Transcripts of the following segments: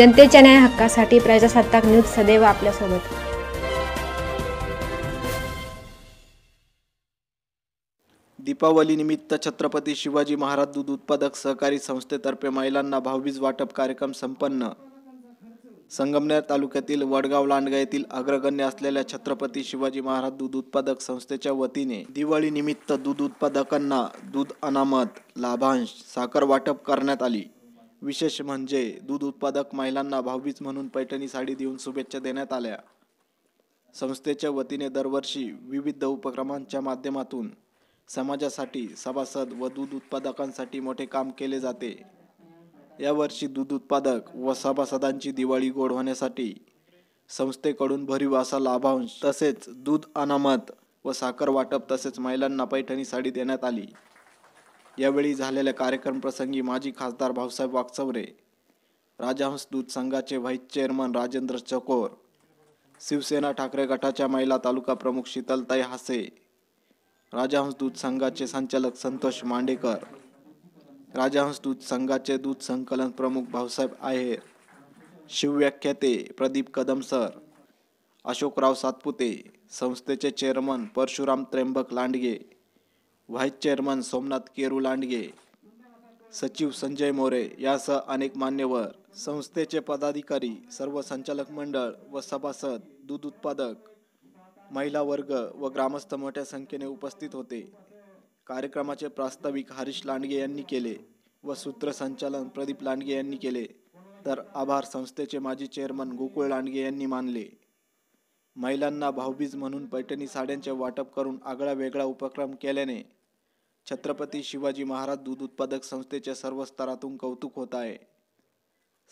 जनतेच्या न्याय हक्कासाठी प्रजासत्ताक न्यूज सदैव आपल्यासोबत। दीपावली निमित्त छत्रपती शिवाजी महाराज दूध उत्पादक सहकारी संस्थेतर्फे महिलांना भाऊबीज वाटप कार्यक्रम संपन्न। संगमनेर तालुक्यातील वडगाव लांडगा येथील अग्रगण्य असलेल्या छत्रपती शिवाजी महाराज दूध उत्पादक संस्थेच्या वतीने दिवाळी निमित्त दूध उत्पादकांना दूध अनामत, लाभांश, साखर वाटप करण्यात आली। विशेष म्हणजे दूध उत्पादक महिलांना भाऊबीज म्हणून पैठणी साडी देऊन शुभेच्छा देण्यात आल्या। संस्थेच्या वतीने दरवर्षी विविध उपक्रमांच्या माध्यमातून समाजासाठी सभासद व दूध उत्पादकांसाठी मोठे काम केले जाते। यावर्षी दूध उत्पादक व सभासदांची दिवाळी गोड होण्यासाठी संस्थेकडून भरीव असा लाभांश तसेच दूध अनामत व साखर वाटप तसेच महिलांना पैठणी साडी देण्यात आली। यावेळी झालेल्या कार्यक्रम प्रसंगी माजी खासदार भाऊसाहेब वाकचौरे, राजहंस दूध संघाचे व्हाईस चेअरमन राजेंद्र चकोर, शिवसेना ठाकरे गटाच्या महिला तालुका प्रमुख शीतलताई हासे, राजहंस दूध संघाचे संचालक संतोष मांडेकर, राजहंस दूध संघाचे दूध संकलन प्रमुख भाऊसाहेब आहेर, शिवव्याख्याते प्रदीप कदम सर, अशोकराव सातपुते, संस्थेचे chairman Parshuram Trimbak Landge, vice chairman Somnath Keru Landge, सचिव संजय मोरे यासह अनेक मान्यवर, संस्थेचे पदाधिकारी, सर्व संचालक मंडळ व सभासद, दूध उत्पादक, महिला वर्ग व ग्रामस्थ मोठ्या संख्येने उपस्थित होते। कार्यक्रमाचे प्रास्ताविक हरीश लांडगे यांनी केले व सूत्रसंचालन प्रदीप लांडगे यांनी केले, तर आभार संस्थेचे माजी चेअरमन गोकुळ लांडगे यांनी मानले। महिलांना भाऊबीज म्हणून पैठणी साड्यांचे वाटप करून आगळा वेगळा उपक्रम केल्याने छत्रपती शिवाजी महाराज दूध उत्पादक संस्थेच्या सर्व स्तरातून कौतुक होत आहे।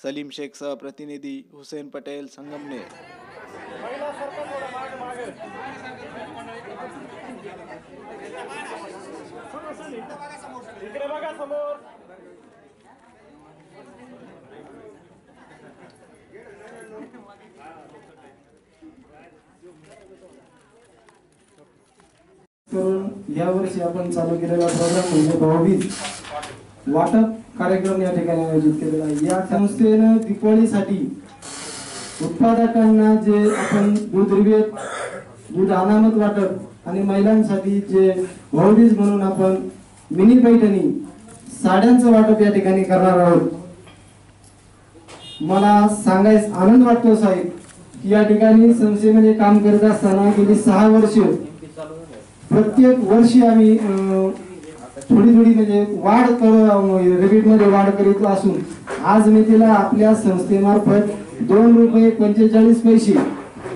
सलीम शेख सह प्रतिनिधी हुसेन पटेल, संगमनेर। या वर्षी आपण चालू केलेला प्रोग्राम म्हणजे भाऊबीज वाटप कार्यक्रम या ठिकाणी आयोजित केलेला आहे। या संस्थेने दिवाळीसाठी उत्पादकांना जे आपण दूध रिबेट, दूध अनामत वाटप आणि महिलांसाठी जे भाऊबीज म्हणून आपण मिनी पैठणी साड्यांचं वाटप या ठिकाणी करणार आहोत। मला सांगायचं आनंद वाटतो साहेब की या ठिकाणी संस्थेमध्ये काम करत असताना गेली 6 वर्ष प्रत्येक वर्षी आम्ही थोडी म्हणजे वाढ रिबीट मध्ये वाढ करीत असून आज मी तिला आपल्या संस्थेमार्फत ₹2.45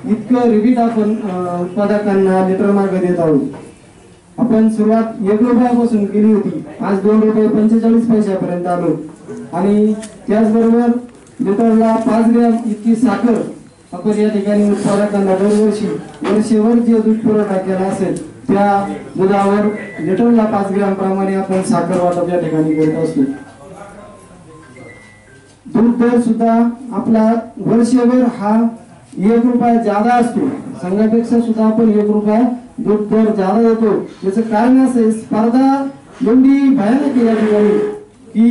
इतकं रिबीट आपण उत्पादकांना लिटर मार्ग देत आहोत। आपण सुरुवात ₹1 केली होती, आज ₹2.45 पर्यंत आलो आणि त्याचबरोबर लिटरला 5 ग्रॅम इतकी साखर आपण या ठिकाणी उत्पादकांना दरवर्षी वर्षभर जे दूध पुरवठा केला असेल त्या दुधावर लिटरला 5 ग्रॅम प्रमाणे आपण साखर वाटप या ठिकाणी करत असतो। दूध दर सुद्धा आपला वर्षभर हा ₹1 ज्यादा असतो, संघापेक्षा सुद्धा आपण ₹1 दूध दर ज्यादा देतो। याचं कारण असं स्पर्धा एवढी भयानक या ठिकाणी की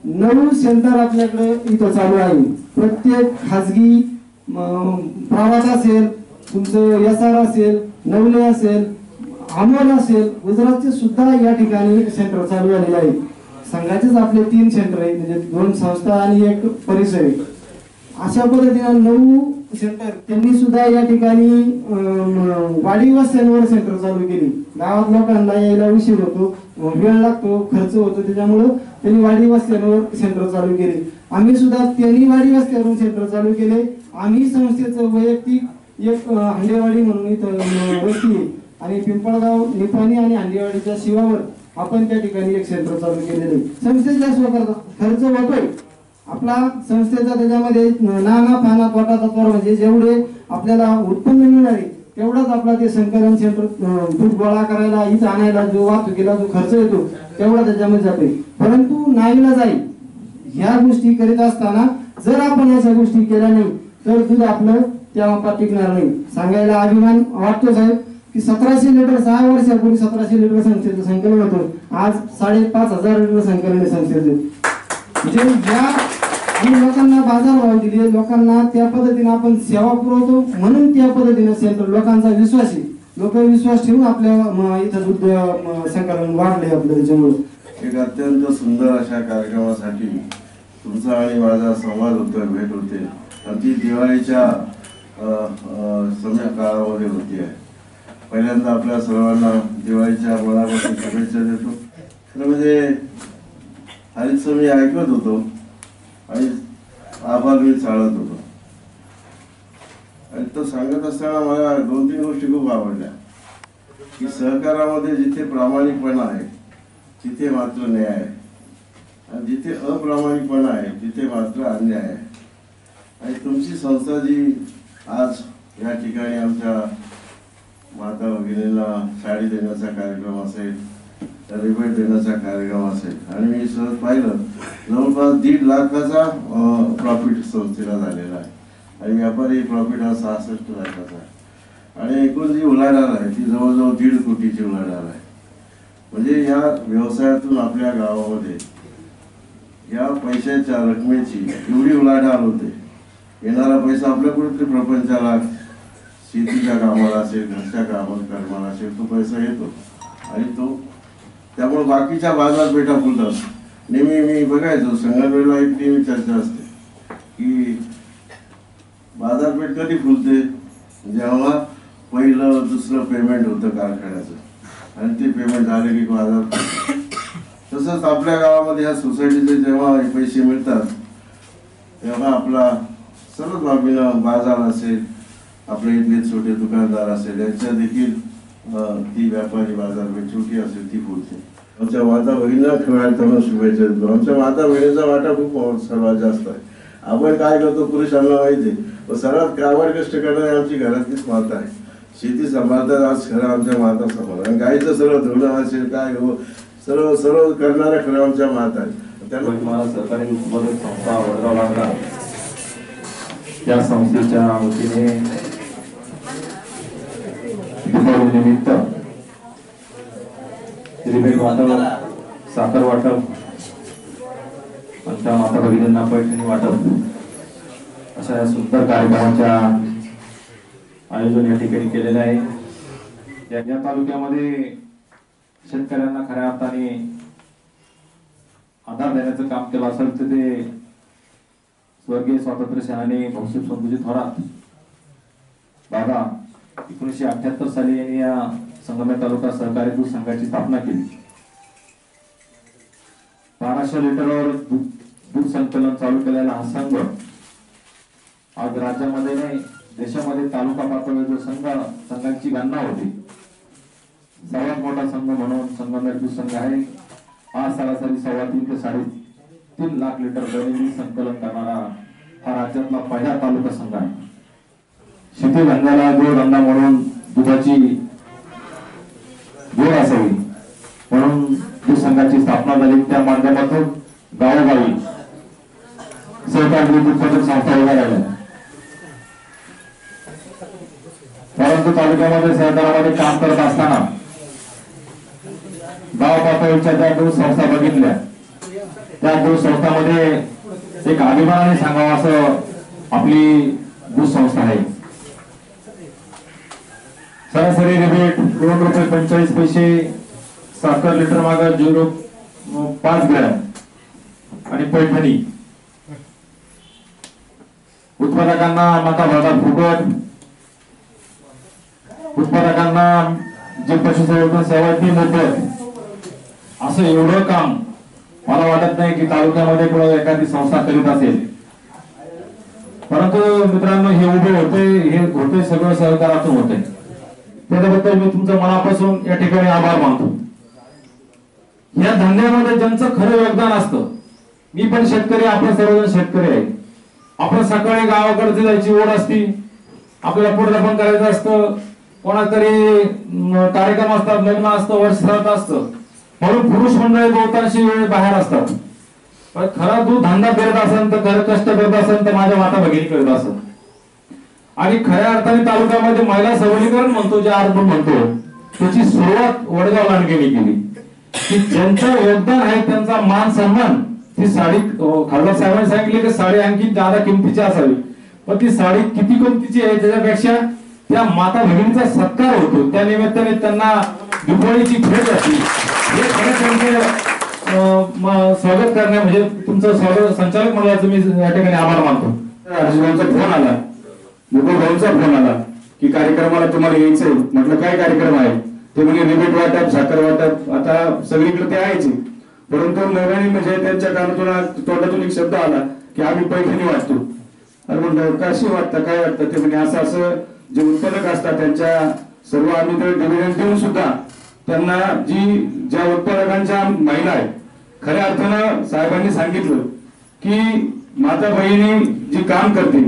9 सेंटर आपल्याकडे इथं चालू आहे। प्रत्येक खाजगी प्रवास असेल, तुमचं SR असेल, नवले असेल, अमोल असेल, गुजरातचे सुद्धा या ठिकाणी सेंटर चालू झालेले आहे। संघाचेच आपले 3 सेंटर आहेत, म्हणजे 2 संस्था आणि 1 परिसर आहे। अशा पद्धतीने 9 सेंटर त्यांनी सुद्धा या ठिकाणी वाढीव वस्त्यांवर सेंटर चालू केली। गावात लोकांना यायला उशीर होतो, वेळ लागतो, खर्च होतो, त्याच्यामुळे त्यांनी वाढीव वस्त्यांवर सेंटर चालू केले। आम्ही सुद्धा त्यांनी वाढीव वस्त्यांवर सेंटर चालू केले। आम्ही संस्थेचं वैयक्तिक एक हंडेवाडी म्हणून इथं वस्ती आहे आणि पिंपळगाव, निपाणी आणि हंडेवाडीच्या शिवावर आपण त्या ठिकाणी एक सेंटर चालू केलेले। संस्थेचा स्वतःचा खर्च होतोय आपला संस्थेचा, त्याच्यामध्ये नाना पाना तोटा तत्वावर म्हणजे जेवढे आपल्याला उत्पन्न मिळणार आहे तेवढाच आपला ते संकलन सेंटर दूध गोळा करायला, इथं आणायला जो वाहतुकीला जो खर्च येतो तेवढा त्याच्यामध्ये जाते। परंतु नाईलाज आहे ह्या गोष्टी करीत असताना जर आपण अशा गोष्टी केल्या नाही तर दूध आपलं त्या मापात टिकणार नाही। सांगायला अभिमान वाटतो साहेब की 1700 लिटर 6 वर्षापूर्वी 1700 लिटर संस्थेचं संकलन होतं, आज 5500 लिटर संकलन संस्थेचं। म्हणजे या आणि लोकांना बाजारभाव दिले, लोकांना त्या पद्धतीने आपण सेवा पुरवतो म्हणून त्या पद्धतीने सेंटर लोकांचा विश्वास आहे. लोक विश्वास ठेवून आपल्या इथं दूध संकलन वाढले आपलं. त्याच्यामुळे एक अत्यंत सुंदर अशा कार्यक्रमासाठी तुमचा आणि माझा संवाद होतोय, भेट होते आणि ती दिवाळीच्या समय काळामध्ये होती आहे. पहिल्यांदा आपल्या सर्वांना दिवाळीच्या मनापासून शुभेच्छा देतो. खरं म्हणजे हरीच मी ऐकत होतो आणि आभार मी चालत होतो आणि तो सांगत असताना मला 2-3 गोष्टी खूप आवडल्या की सहकारामध्ये जिथे प्रामाणिकपणा आहे तिथे मात्र न्याय आहे आणि जिथे अप्रामाणिकपणा आहे तिथे मात्र अन्याय आहे. आणि तुमची संस्था जी आज या ठिकाणी आमच्या माता भगिनींना साडी देण्याचा कार्यक्रम असेल, रिबेट देण्याचा कार्यक्रम असेल आणि मी सहज पाहिलं जवळपास 1.5 लाखाचा प्रॉफिट संस्थेला झालेला आहे आणि व्यापारी प्रॉफिट हा 66 लाखाचा आहे आणि एकूण जी उलाढाल आहे ती जवळजवळ 1.5 कोटीची उलाढाल आहे. म्हणजे या व्यवसायातून आपल्या गावामध्ये या पैशाच्या रकमेची एवढी उलाढाल होते. येणारा पैसा आपल्या कुठेतरी प्रपंचाला, शेतीच्या कामाला असेल, घरच्या कर्माला असेल तो पैसा येतो आणि तो त्यामुळे बाकीच्या बाजारपेठा फुलतात. नेहमी मी बघायचो संगमनेरला एक नेहमी चर्चा असते की बाजारपेठ कधी फुलते, जेव्हा पहिलं दुसरं पेमेंट होतं कारखान्याचं आणि ते पेमेंट झाले की बाजार. तसंच आपल्या गावामध्ये ह्या सोसायटीचे जेव्हा पैसे मिळतात तेव्हा आपला सर्व बाबीनं बाजार असेल, आपले इथले छोटे दुकानदार असेल यांच्या देखील ती व्यापारी बाजारपेठ छोटी असेल ती फुलते. आमच्या माता भगिनींना खेळायला शुभेच्छा देतो. आमच्या माता भगिनीचा वाटा खूप सर्वात जास्त आहे. आपण काय करतो पुरुषांना माहिती आहे, सर्वात काबाड कष्ट करणारी आमची घरातलीच माता आहे. शेती सांभाळतात आज खरं आमच्या माता सांभाळतात आणि गाईचं सर्व धुणं असेल काय सर्व सर्व करणाऱ्या खरं आमच्या माता आहेत. त्यामुळे मला सरकारी मदत संस्था वडगाव लागला या संस्थेच्या वतीने दिवाळी निमित्त रिबेट वाटप, साखर वाटप आणि त्या माता भगिनींना पैठणी वाटप अशा या सुंदर कार्यक्रमाच्या आयोजन या ठिकाणी केलेलं आहे. या तालुक्यामध्ये शेतकऱ्यांना खऱ्या अर्थाने आधार देण्याचं काम केलं असेल तर ते स्वर्गीय स्वातंत्र्य सेनानी भाऊसाहेब संतोषी थोरात बाबा 1978 साली यांनी या संगमेश्वर तालुका सहकारी दूध संघाची स्थापना केली. 1200 लिटरवर दूध संकलन चालू केलेला हा संघ आज राज्यामध्ये नाही देशामध्ये तालुका पातळीवर संघांची गणना होती. सर्वात मोठा संघ म्हणून संगमेश्वर दूध संघ आहे. हा सरासरी 3.25 ते 3.5 लाख लिटर दैनंदिन संकलन करणारा हा राज्यातला पहिला तालुका संघ आहे. शेती धंद्याला जोडधंदा म्हणून दुधाची जोड असावी म्हणून दूध संघाची स्थापना झाली. त्या माध्यमातून गावोगावी सहकारी दूध उत्पादक संस्था उभ्या राहिल्या. परंतु तालुक्यामध्ये सहकारामध्ये काम करत असताना गाव पातळीच्या त्या दूध संस्था बघितल्या. त्या दूध संस्थांमध्ये एक अभिमानाने सांगावं असं आपली दूध संस्था आहे. सरासरी रिबेट ₹2.45 साखर लिटर मागे 0.5 ग्रॅम आणि पैठणी उत्पादकांना माता भागात फुकट, उत्पादकांना जे पशुसंवर्धन सेवा ती मोफत. असं एवढं काम मला वाटत नाही की तालुक्यामध्ये कोणा एखादी संस्था करीत असेल. परंतु मित्रांनो हे उभे होते सगळं सहकारातून होते. त्याच्याबद्दल मी तुमचं मनापासून या ठिकाणी आभार मानतो. या धंद्यामध्ये ज्यांचं खरं योगदान असतं, मी पण शेतकरी, आपण सर्वजण शेतकरी आहे. आपण सकाळी गावाकडे जायची ओढ असती, आपल्याला पोटदापण करायचं असतं, कोणातरी कार्यक्रम असतात, लग्न असतं, वर्षश्राद्ध असतं, म्हणून पुरुष मंडळी बहुतांशी वेळ बाहेर असतात. पण खरा दूध धंदा करत असेल तर खरं कष्ट करत असेल तर माझ्या माता भगिनी करत असेल. आणि खऱ्या अर्थाने तालुक्यामध्ये महिला सबलीकरण म्हणतो जे आपण म्हणतो त्याची सुरुवात वडगाव लांडगेंनी केली. की ज्यांचं योगदान आहे त्यांचा मान सन्मान ती साडी खासदार साहेबांनी सांगितले की साडी आणखी ज्यादा किमतीची असावी, पण ती साडी किती किमतीची आहे त्याच्यापेक्षा त्या माता भगिनीचा सत्कार होतो, त्या निमित्ताने त्यांना दिवाळीची भेट असते. हे खरं त्यांचं स्वागत करण्या म्हणजे तुमचं स्वागत संचालक मंडळाचं मी या ठिकाणी आभार मानतो. हर्षभाऊंचा फोन आला, मुकुल भाऊंचा फोन आला की कार्यक्रमाला तुम्हाला यायचंय. म्हटलं काय कार्यक्रम आहे? ते म्हणजे रिबेट वाटप, साखर वाटप. आता सगळीकडे ते आहेच, परंतु नव्याने म्हणजे त्यांच्या कानातून तोंडातून एक शब्द आला की आम्ही पैठणी वाटतो. अरे म्हटलं कशी वाटतं, काय वाटतं? ते म्हणजे असं जे उत्पादक असतात त्यांच्या सर्व आम्ही तर डिव्हिडंड देऊन सुद्धा त्यांना ज्या उत्पादकांच्या महिला आहेत, खऱ्या अर्थानं साहेबांनी सांगितलं की माता बहिणी जी काम करते,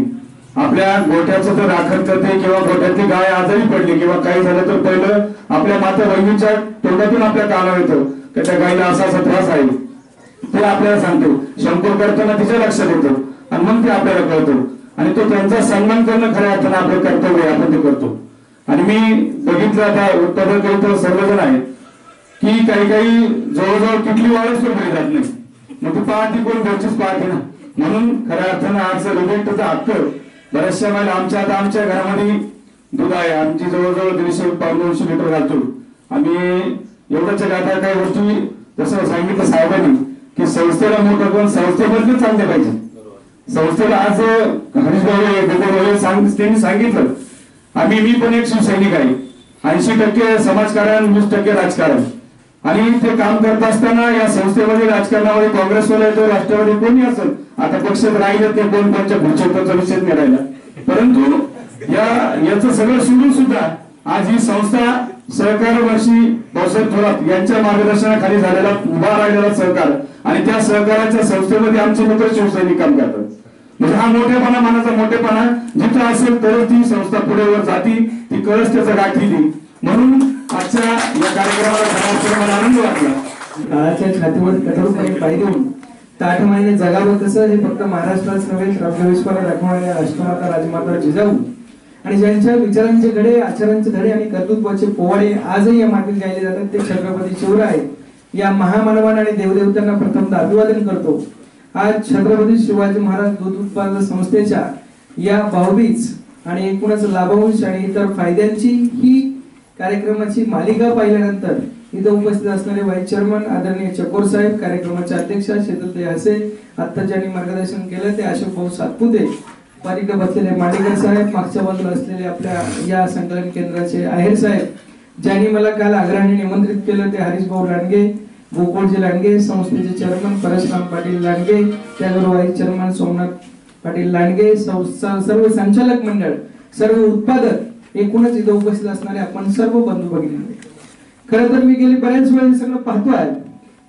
आपल्या गोठ्याचं जर राखण करते किंवा गोठ्यातली गाय आजारी पडली किंवा काही झालं तर पहिलं आपल्या माता बहिणीच्या तोंडातून आपल्या कानावर येतं की त्या गायीला असा असा त्रास आहे, ते आपल्याला सांगतो. शंकर करताना तिच्या लक्षात येतं आणि मग ते आपल्याला कळतं आणि तो त्यांचा सन्मान करणं खऱ्या अर्थानं आपलं कर्तव्य आहे, आपण ते करतो. आणि मी बघितलं आता उत्पादक इथं सर्वजण आहेत की काही जवळजवळ किटली वाळच पण जात नाही, मग ती पाहती कोण घरचीच पाहते ना. म्हणून खऱ्या अर्थानं आज रिबेटचा हक्क बऱ्याचशा महिला आमच्या घरामध्ये दूध आहे, आमची जवळजवळ 150-200 लिटर घालतो आम्ही. एवढंच आता काही गोष्टी जसं सांगितलं साहेबांनी की संस्थेला मोठं करून संस्थेबद्दल चालले पाहिजे. संस्थेला आज हरीशभाऊ त्यांनी सांगितलं, मी पण एक शिवसैनिक आहे, 80% समाजकारण, 20% राजकारण. आणि ते काम करत असताना या संस्थेमध्ये राजकारणामध्ये काँग्रेसवाला येतो, राष्ट्रवादी कोणी असेल, आता पक्षात राहिलं ते कोण कोणच्या पुढच्या विषय नाही राहिला, परंतु याचं सगळं सोडून सुद्धा आज ही संस्था सहकार वर्षी भाऊसाहेब थोरात यांच्या मार्गदर्शनाखाली झालेला उभा राहिलेला सहकार आणि त्या सहकाराच्या संस्थेमध्ये आमचे मित्र शिवसैनिक काम करतात. म्हणजे हा मोठेपणा, मनाचा मोठेपणा जिथं असेल तरच ती संस्था पुढे वर जाती, ती कळस त्याचा गाठी ती. म्हणून आजच्या या कार्यक्रमाला मला आनंद वाटला. काळाच्या छातीवर कठोरपणे पाय देऊन ताठ मानेने जगावं कसं हे फक्त महाराष्ट्राच नव्हे तर आपल्या विश्वाला दाखवणाऱ्या राष्ट्रमाता राजमाता जिजाऊ आणि ज्यांच्या विचारांचे घडे, आचरणांचे धडे आणि कर्तृत्वाचे पोवाडे आजही या मातीत गायले जातात ते छत्रपती शिवराय या महामानवांना आणि देवदेवतांना प्रथमतः अभिवादन करतो. आज छत्रपती शिवाजी महाराज दूध उत्पादन संस्थेच्या या भाऊबीज आणि एकूणच लाभांश आणि इतर फायद्यांची ही कार्यक्रमाची मालिका पाहिल्यानंतर इथं उपस्थित असणारे व्हाईस चेअरमन आदरणीय चकोर साहेब, कार्यक्रमाच्या अध्यक्षा शीतलताई हसे, आता ज्यांनी मार्गदर्शन केलं ते अशोक भाऊ सातपुते, पारिका बसलेले मांडेकर साहेब, मागच्या बाजूला असलेले आपल्या या संकलन केंद्राचे आहेर साहेब, ज्यांनी मला काल आग्रहाने निमंत्रित केलं ते हरीश भाऊ लांडगे, गोकुळजी लांडगे, संस्थेचे चेअरमन परशुराम पाटील लांडगे, त्याचबरोबर व्हाईस चेअरमन सोमनाथ पाटील लांडगे, सर्व संचालक मंडळ, सर्व उत्पादक, एकूणच इथं उपस्थित असणारे आपण सर्व बंधू भगिनी. खरं तर मी गेली बऱ्याच वेळ सगळं पाहतोय,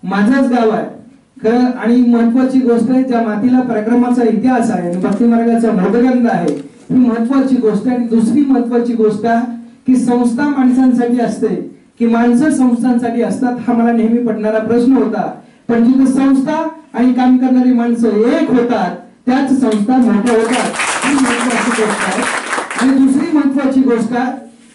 माझंच गाव आहे खरं, आणि महत्वाची गोष्ट आहे ज्या मातीला पराक्रमाचा इतिहास आहे आणि भक्ती मार्गाचा मृदगंध आहे, ही महत्वाची गोष्ट आहे. आणि दुसरी महत्वाची गोष्ट की संस्था माणसांसाठी असते की माणसं संस्थांसाठी असतात, हा मला नेहमी पडणारा प्रश्न होता. पण जिथे संस्था आणि काम करणारी माणसं एक होतात त्याच संस्था मोठ्या होतात, ही महत्वाची गोष्ट आहे. आणि दुसरी महत्वाची गोष्ट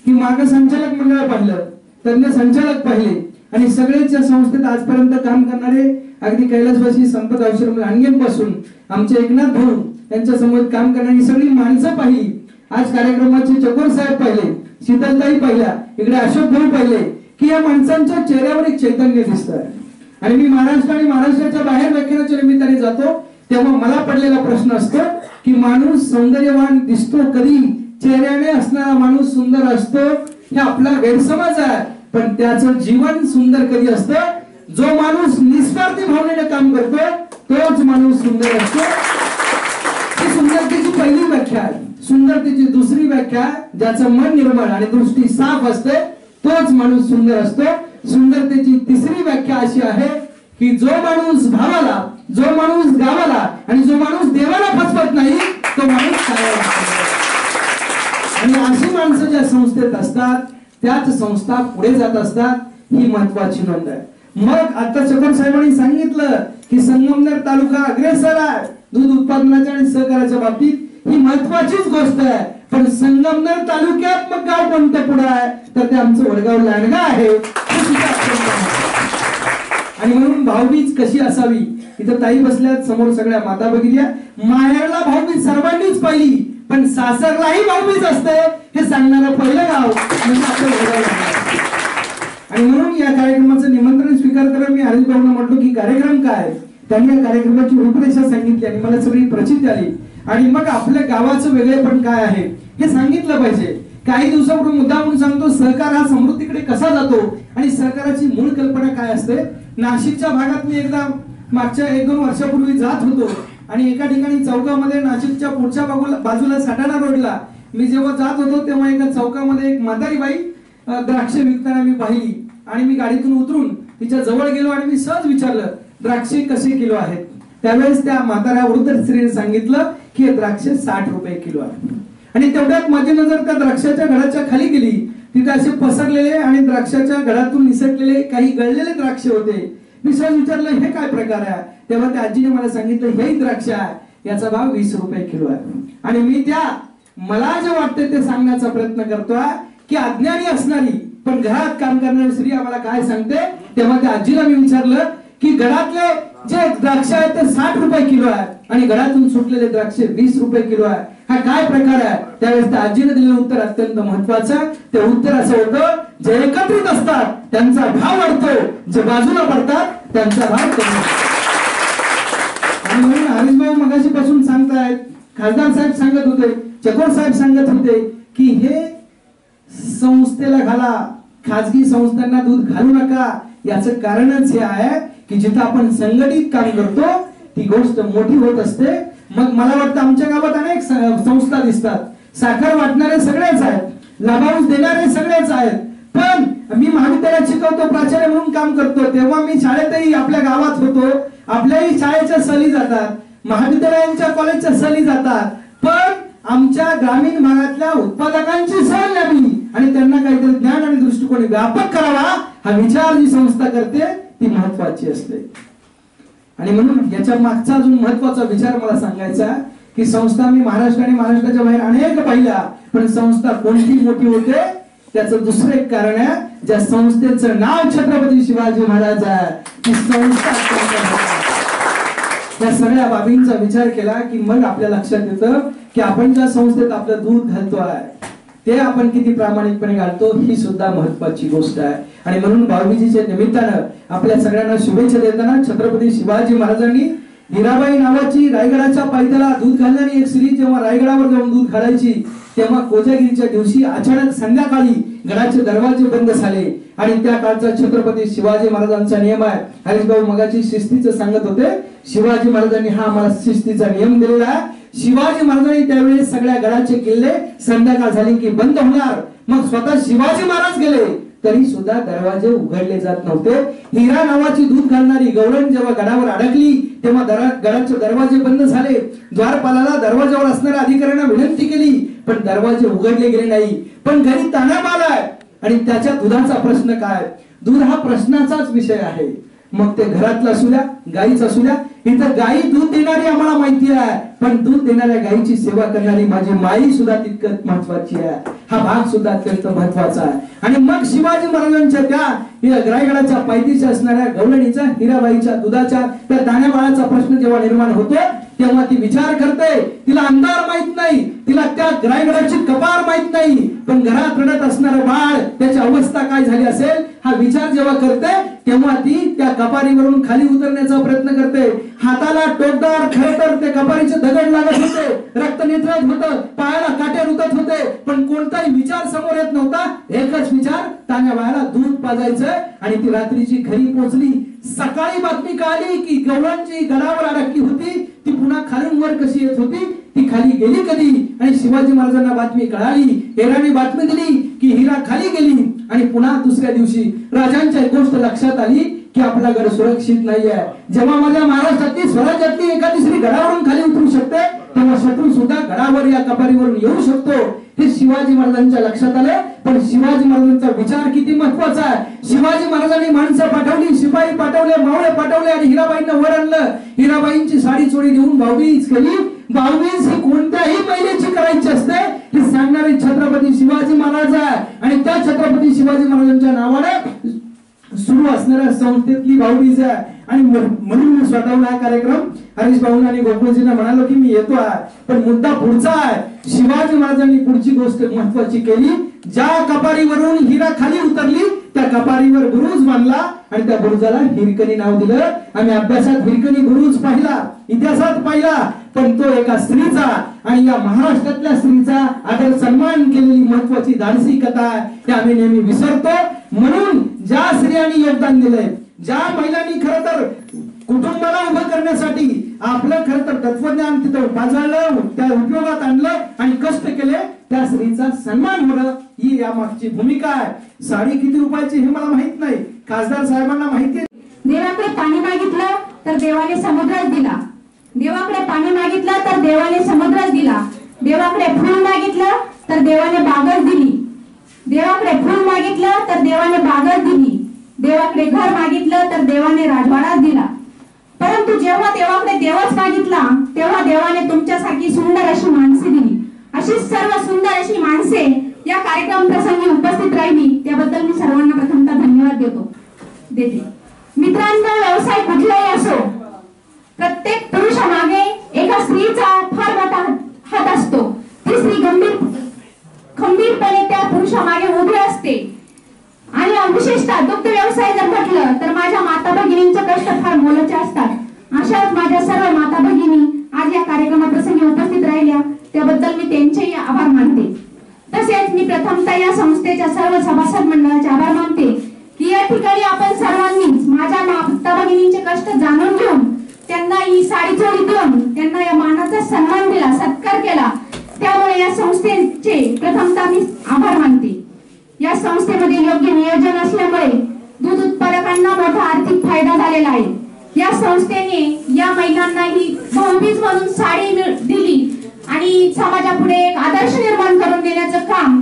की मार्ग संचालक मंडळ पाहिलं, तज्ञ संचालक पाहिले आणि सगळेच या संस्थेत आजपर्यंत काम करणारे अगदी कैलासवासी संपत आश्रम लांडगेंपासून आमचे एकनाथ भाऊ यांच्या समोर काम करणारी सगळी माणसं पाहिली. आज कार्यक्रमाचे चकोर साहेब पाहिले, शीतलताई पाहिल्या, इकडे अशोक भाऊ पाहिले की या माणसांच्या चेहऱ्यावर एक चैतन्य दिसतं. आणि मी महाराष्ट्र आणि महाराष्ट्राच्या बाहेर व्याख्यानाच्या निमित्ताने जातो तेव्हा मला पडलेला प्रश्न असतो की माणूस सौंदर्यवान दिसतो कधी, चेहऱ्याने असणारा माणूस सुंदर असतो हे आपला गैरसमज आहे, पण त्याचं जीवन सुंदर कधी असतं, जो माणूस निस्वार्थी भावनेने काम करतो तोच माणूस सुंदर असतो. ही सुंदरतेची पहिली व्याख्या आहे. सुंदरतेची दुसरी व्याख्या, ज्याचं मन निर्मळ आणि दृष्टी साफ असते तोच माणूस सुंदर असतो. सुंदरतेची तिसरी व्याख्या अशी आहे की जो माणूस भावाला, जो माणूस गावाला आणि जो माणूस देवाला फसवत नाही तो माणूस कायाला. आणि अशी माणसं ज्या संस्थेत असतात त्याच संस्था पुढे जात असतात, ही महत्वाची नोंद आहे. मग आता चकोर साहेबांनी सांगितलं की संगमनेर तालुका अग्रेसर आहे दूध उत्पादनाच्या आणि सहकाराच्या बाबतीत, ही महत्वाचीच गोष्ट आहे. पण संगमनेर तालुक्यात मग गाव कोणतं पुढे आहे तर ते आमचं वडगाव लांडगा आहे. आणि म्हणून भाऊबीज कशी असावी, इथं ताई बसल्यात समोर, सगळ्या माता बघितल्या. माहेरला भाऊबीज सर्वांनीच पाहिली, पण सासरलाही भाऊबीज असते हे सांगणारं पहिलं गाव म्हणजे आपलं वडगाव. आणि म्हणून या कार्यक्रमाचं निमंत्रण स्वीकारताना मी हरीश भाऊंना म्हटलो की कार्यक्रम काय. त्यांनी या कार्यक्रमाची रूपरेषा सांगितली आणि मला सगळी प्रचिती आली. आणि मग आपल्या गावाचं वेगळेपण काय आहे हे सांगितलं पाहिजे. काही दिवसापूर्वी मुद्दा म्हणून सांगतो, सहकार हा समृद्धीकडे कसा जातो आणि सहकाराची मूळ कल्पना काय असते. नाशिकच्या भागात मी एकदा मागच्या 1-2 वर्षापूर्वी जात होतो आणि एका ठिकाणी चौकामध्ये, नाशिकच्या पुढच्या बाजूला सटाणा रोडला मी जेव्हा जात होतो तेव्हा एका चौकामध्ये एक म्हातारी बाई द्राक्षे विकताना मी पाहिली. आणि मी गाडीतून उतरून तिच्या जवळ गेलो आणि मी सहज विचारलं, द्राक्षे कसे किलो आहेत. त्यावेळेस त्या म्हाताऱ्या वृद्ध स्त्रीने सांगितलं की द्राक्षे 60 रुपये किलो आहे. आणि तेवढ्यात माझी नजर त्या द्राक्षाच्या घडाच्या खाली गेली. तिथे असे पसरलेले आणि द्राक्षाच्या घडातून निसटलेले काही गळलेले द्राक्षे होते. मी सहज विचारलं, हे काय प्रकार आहे. तेव्हा त्या आजीने मला सांगितलं, हे द्राक्ष आहे, याचा भाव 20 रुपये किलो आहे. आणि मी त्या मला जे वाटते ते सांगण्याचा प्रयत्न करतोय की अज्ञानी असणारी पण घरात काम करणारी स्त्री आम्हाला काय सांगते. तेव्हा त्या आजीला मी विचारलं की घरातले जे द्राक्ष आहेत ते 60 रुपये किलो आहे आणि घरातून सुटलेले द्राक्ष 20 रुपये किलो आहे, हा काय प्रकार आहे. त्यावेळेस त्या आजीने दिलेलं उत्तर अत्यंत महत्वाचं. ते उत्तर असं होतं, जे एकत्रित असतात त्यांचा भाव वाढतो, जे बाजूला पडतात त्यांचा भाव कमी होतो. आणि म्हणून हरीश भाऊ मगाशी पासून सांगतायत, खासदार साहेब सांगत होते, चकोर साहेब सांगत होते की हे संस्थेला घाला, खाजगी संस्थांना दूध घालू नका. याचं कारणच हे आहे की जिथं आपण संघटित काम करतो ती गोष्ट मोठी होत असते. मग मला वाटतं आमच्या गावात अनेक संस्था दिसतात. साखर वाटणारे सगळेच आहेत, लाभांश देणारे सगळेच आहेत. पण मी महाविद्यालयात शिकवतो, प्राचार्य म्हणून काम करतो, तेव्हा मी शाळेतही आपल्या गावात होतो. आपल्याही शाळेच्या सहली जातात, महाविद्यालयांच्या कॉलेजच्या सहली जातात. पण आमच्या ग्रामीण भागातल्या उत्पादकांची सहल लागली आणि त्यांना काहीतरी ज्ञान आणि दृष्टिकोन व्यापक करावा हा विचार जी संस्था करते ती महत्वाची असते. आणि म्हणून याच्या मागचा अजून महत्वाचा विचार मला सांगायचा की संस्था मी महाराष्ट्र आणि महाराष्ट्राच्या बाहेर अनेक पाहिल्या, पण संस्था कोणती मोठी होते त्याचं दुसरं एक कारण आहे, ज्या संस्थेचं नाव छत्रपती शिवाजी महाराज आहे ती संस्था. या सगळ्या बाबींचा विचार केला की मग आपल्या लक्षात येतं की आपण ज्या संस्थेत आपलं दूध घालतोय ते आपण किती प्रामाणिकपणे घालतो ही सुद्धा महत्वाची गोष्ट आहे. आणि म्हणून भाऊबीजेच्या निमित्तानं आपल्या सगळ्यांना शुभेच्छा देताना छत्रपती शिवाजी महाराजांनी हिराबाई नावाची रायगडाच्या पायथ्याला दूध घालणारी एक स्त्री जेव्हा रायगडावर जाऊन दूध घालायची तेव्हा कोजागिरीच्या दिवशी अचानक संध्याकाळी गडाचे दरवाजे बंद झाले. आणि त्या काळचा छत्रपती शिवाजी महाराजांचा नियम आहे. हरीश भाऊ मगाची शिस्तीचं सांगत होते, शिवाजी महाराजांनी हा आम्हाला शिस्तीचा नियम दिलेला आहे. शिवाजी महाराजांनी त्यावेळेस सगळ्या गडाचे किल्ले संध्याकाळ झाली की बंद होणार. मग स्वतः शिवाजी महाराज गेले तरी सुद्धा दरवाजे उघडले जात नव्हते. हिरा नावाची दूध घालणारी गवळण जेव्हा गडावर अडकली तेव्हा गडाचे दरवाजे बंद झाले. द्वारपालाला दरवाजावर असणाऱ्या अधिकाऱ्यांना विनंती केली पण दरवाजे उघडले गेले नाही. पण घरी ताणाब आलाय आणि त्याच्या दुधाचा प्रश्न काय. दूध हा प्रश्नाचाच विषय आहे. मग ते घरातलं असू द्या, गाईचं असू द्या. इथं गाई दूध देणारी आम्हाला माहिती आहे, पण दूध देणाऱ्या गाईची सेवा करणारी माझी माई सुद्धा तितकंच महत्वाची आहे. हा भाग सुद्धा अत्यंत महत्वाचा आहे. आणि मग शिवाजी महाराजांच्या त्या रायगडाच्या पायथ्याशी असणाऱ्या गवळणीचा, हिराबाईच्या दुधाच्या त्या दाण्याबाळाचा प्रश्न जेव्हा निर्माण होतो तेव्हा ती विचार करते. तिला अंधार माहित नाही, तिला त्या रायगडाची कपार माहित नाही, पण घरात रडत असणारं बाळ त्याची अवस्था काय झाली असेल हा विचार जेव्हा करते तेव्हा ती त्या कपारीवरून खाली उतरण्याचा प्रयत्न करते. हाताला टोकदार, खरं तर ते कपारीचे दगड लागत होते, रक्त निथळत होतं, पायाला काटे रुतत होते, पण कोणताही विचार समोर येत नव्हता. एकच विचार, तान्या बाळाला दूध पाजायचं. आणि ती रात्रीची घरी पोहोचली. सकाळी बातमी कळाली की गवळणची गडावर अडकली होती, ती पुन्हा खालून वर कशी येत होती, ती खाली गेली कधी. आणि शिवाजी महाराजांना बातमी कळाली, हेराने बातमी दिली की हिरा खाली गेली. आणि पुन्हा दुसऱ्या दिवशी राजांच्या एक गोष्ट लक्षात आली की आपला गड सुरक्षित नाहीये. जेव्हा माझ्या महाराष्ट्रातली स्वराज्यातली एखादी स्त्री गडावरून खाली उतरू शकते तेव्हा शत्रू सुद्धा गडावर या कपारीवरून येऊ शकतो. हे शिवाजी महाराजांच्या लक्षात आले. पण शिवाजी महाराजांचा विचार किती महत्वाचा आहे. शिवाजी महाराजांनी माणसं पाठवली, शिपाई पाठवले, मावळे पाठवले आणि हिराबाईंना वर आणलं. हिराबाईंची साडी चोळी देऊन भाऊबीज केली. भाऊबीज ही कोणत्याही महिलेची करायची असते हे सांगणारे छत्रपती शिवाजी महाराज आहे. आणि त्या छत्रपती शिवाजी महाराजांच्या नावाने सुरू असणारे असणाऱ्या संस्थेतली भाऊबीज आहे आणि म्हणून मी स्वतःहून हा कार्यक्रम हरीश भाऊंना आणि गोकुळजींना म्हणालो की मी येतो आहे. पण मुद्दा पुढचा आहे. शिवाजी महाराजांनी पुढची गोष्ट महत्वाची केली. ज्या कपारीवरून हिरा खाली उतरली त्या कपारीवर बुरुज बांधला आणि त्या बुरुजाला हिरकणी नाव दिलं. आम्ही अभ्यासात हिरकणी बुरुज पाहिला, इतिहासात पाहिला, पण तो एका स्त्रीचा आणि या महाराष्ट्रातल्या स्त्रीचा आदर सन्मान केलेली महत्वाची धाडसी कथा आहे. ते आम्ही नेहमी विसरतो. म्हणून ज्या स्त्रियांनी योगदान दिलंय, ज्या महिलांनी खरं तर कुटुंबाला उभं करण्यासाठी आपलं खरं तर तत्वज्ञान तिथं पाजळलं, त्या उपयोगात आणलं आणि कष्ट केले, त्या स्त्रीचा सन्मान होणं ही या मागची भूमिका आहे. साडी किती रुपयाची हे मला माहित नाही, खासदार साहेबांना माहिती आहे. देवाकडे पाणी मागितलं तर देवाने समुद्रच दिला. देवाकडे पाणी मागितलं तर देवाने समुद्रच दिला. देवाकडे फूल मागितलं तर देवाने बागच दिली. देवाकडे फूल मागितलं तर देवाने बागच दिली. देवाकडे घर मागितलं तर देवाने राजवाडाच दिला. परंतु जेव्हा देवाकडे देवच मागितला तेव्हा देवाने तुमच्यासारखी सुंदर अशी माणसे दिली. अशी सर्व सुंदर अशी माणसे या कार्यक्रम प्रसंगी उपस्थित राहिली त्याबद्दल मी सर्वांना प्रथमतः धन्यवाद देते. मित्रांनो, व्यवसाय कुठलाही असो, प्रत्येक पुरुषामागे एका स्त्रीचा फार मोठा हात असतो. ती स्त्री खंबीरपणे त्या पुरुषामागे उभी असते. आणि विशेषतः दुग्ध व्यवसाय जर म्हटलं तर माझ्या माता भगिनींचे कष्ट फार मोलाचे असतात. अशाच माझ्या सर्व माता भगिनी आज या कार्यक्रमाप्रसंगी उपस्थित राहिल्या त्याबद्दल मी त्यांचेही आभार मानते. तसेच मी प्रथमतः या संस्थेच्या सर्व सभासद मंडळाचे आभार मानते की या ठिकाणी आपण सर्वांनीच माझ्या माता भगिनींचे कष्ट जाणून घेऊन त्यांना ही साडी चोळी देऊन त्यांना या मानाचा सन्मान दिला, सत्कार केला. त्यामुळे या संस्थेचे प्रथमतः मी आभार मानते. या संस्थेमध्ये योग्य नियोजन असल्यामुळे दूध उत्पादकांना मोठा आर्थिक फायदा झालेला आहे. या संस्थेने या महिलांना ही भाऊबीज म्हणून साडी दिली आणि समाजापुढे एक आदर्श निर्माण करून देण्याचं काम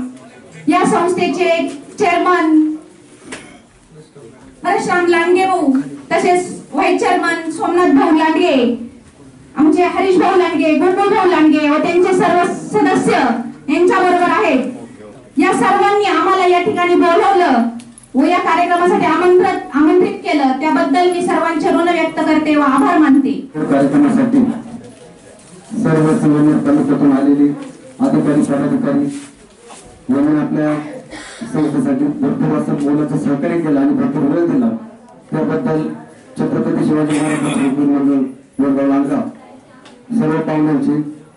या संस्थेचे चेअरमन परशुराम लांडगे भाऊ, तसेच व्हाईस चेअरमन सोमनाथ भाऊ लांडगे, आमचे हरीश भाऊ लांडगे, गोकुळ भाऊ लांडगे व त्यांचे सर्व सदस्य यांच्या बरोबर आहेत. या सर्वांनी आम्हाला या ठिकाणी बोलवलं व या कार्यक्रमासाठी आमंत्रित केलं त्याबद्दल मी सर्वांचे ऋण व्यक्त करते व आभार मानते. कार्यक्रमासाठी सर्व संगमनेर तालुक्यातून आलेले अधिकारी पदाधिकारी यांनी आपल्या संस्थेसाठी भरपूर असं मोलाचं सहकार्य केलं आणि भरपूर वेळ दिला त्याबद्दल छत्रपती शिवाजी महाराज मंडळ वडगाव लांडगाव सर्व पाहुण्यांचे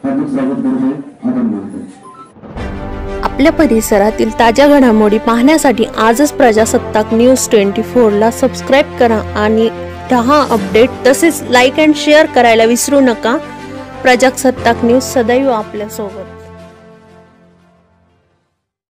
हार्दिक स्वागत करते, आभार मानते. आपल्या परिसरातील ताज्या घडामोडी पाहण्यासाठी आजच प्रजासत्ताक न्यूज 24 ला सबस्क्राईब करा आणि रहा अपडेट. तसेच लाईक अँड शेअर करायला विसरू नका. प्रजासत्ताक न्यूज सदैव आपल्या सोबत.